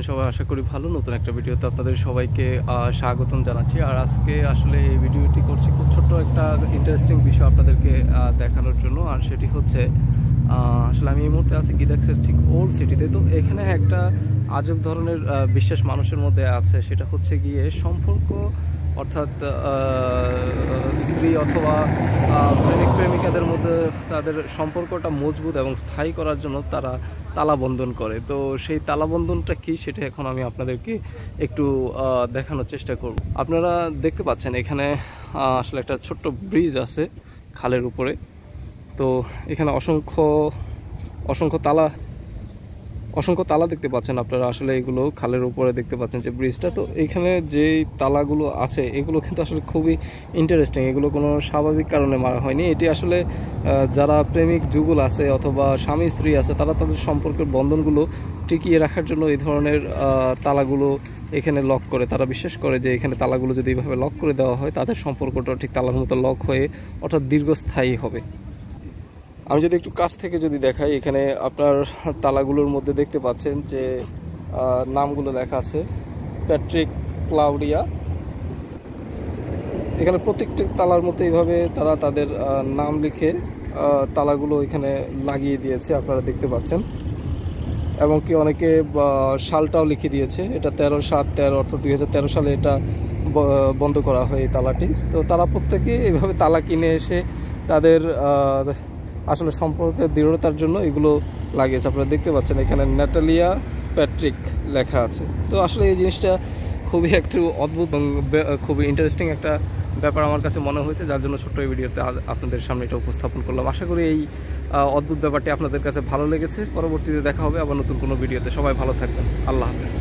সবাই আশা করি ভালো। নতুন একটা ভিডিওতে আপনাদের সবাইকে স্বাগতম জানাচ্ছি। আর আজকে আসলে এই ভিডিওটি করছি খুব ছোট্ট একটা ইন্টারেস্টিং বিষয় আপনাদেরকে দেখানোর জন্য। আর সেটি হচ্ছে আসলে আমি এই মুহূর্তে আছি গিদাক্সের ঠিক ওল্ড সিটিতে। তো এখানে একটা আজব ধরনের বিশ্বাস মানুষের মধ্যে আছে, সেটা হচ্ছে গিয়ে সম্পর্ক, অর্থাৎ স্ত্রী অথবা প্রেমিক প্রেমিকাদের মধ্যে তাদের সম্পর্কটা মজবুত এবং স্থায়ী করার জন্য তারা তালাবন্ধন করে। তো সেই তালাবন্ধনটা কি সেটা এখন আমি আপনাদেরকে একটু দেখানোর চেষ্টা করব। আপনারা দেখতে পাচ্ছেন এখানে আসলে একটা ছোট্ট ব্রিজ আছে খালের উপরে। তো এখানে অসংখ্য তালা দেখতে পাচ্ছেন আপনারা। আসলে এগুলো খালের উপরে দেখতে পাচ্ছেন যে ব্রিজটা। তো এখানে যেই তালাগুলো আছে এগুলো কিন্তু আসলে খুবই ইন্টারেস্টিং। এগুলো কোনো স্বাভাবিক কারণে মারা হয়নি। এটি আসলে যারা প্রেমিক যুগল আছে অথবা স্বামী স্ত্রী আছে তারা তাদের সম্পর্কের বন্ধনগুলো টিকিয়ে রাখার জন্য এই ধরনের তালাগুলো এখানে লক করে। তারা বিশ্বাস করে যে এখানে তালাগুলো যদি এইভাবে লক করে দেওয়া হয় তাদের সম্পর্কটা ঠিক তালার মতো লক হয়ে অর্থাৎ দীর্ঘস্থায়ী হবে। আমি যদি একটু কাছ থেকে যদি দেখাই, এখানে আপনার তালাগুলোর মধ্যে দেখতে পাচ্ছেন যে নামগুলো লেখা আছে প্যাট্রিক, ক্লাউডিয়া। এখানে প্রত্যেকটি তালার মধ্যে এইভাবে তারা তাদের নাম লিখে তালাগুলো এখানে লাগিয়ে দিয়েছে, আপনারা দেখতে পাচ্ছেন। এবং কি অনেকে সালটাও লিখে দিয়েছে, এটা 13/7/13 অর্থাৎ 2013 সালে এটা বন্ধ করা হয় এই তালাটি। তো তারা প্রত্যেকে এইভাবে তালা কিনে এসে তাদের আসলে সম্পর্কের দৃঢ়তার জন্য এগুলো লাগিয়েছে। আপনারা দেখতে পাচ্ছেন এখানে ন্যাটালিয়া প্যাট্রিক লেখা আছে। তো আসলে এই জিনিসটা খুবই একটু অদ্ভুত এবং খুবই ইন্টারেস্টিং একটা ব্যাপার আমার কাছে মনে হয়েছে, যার জন্য ছোট্ট এই ভিডিওতে আপনাদের সামনে এটা উপস্থাপন করলাম। আশা করি এই অদ্ভুত ব্যাপারটি আপনাদের কাছে ভালো লেগেছে। পরবর্তীতে দেখা হবে আবার নতুন কোনো ভিডিওতে। সবাই ভালো থাকবেন। আল্লাহ হাফেজ।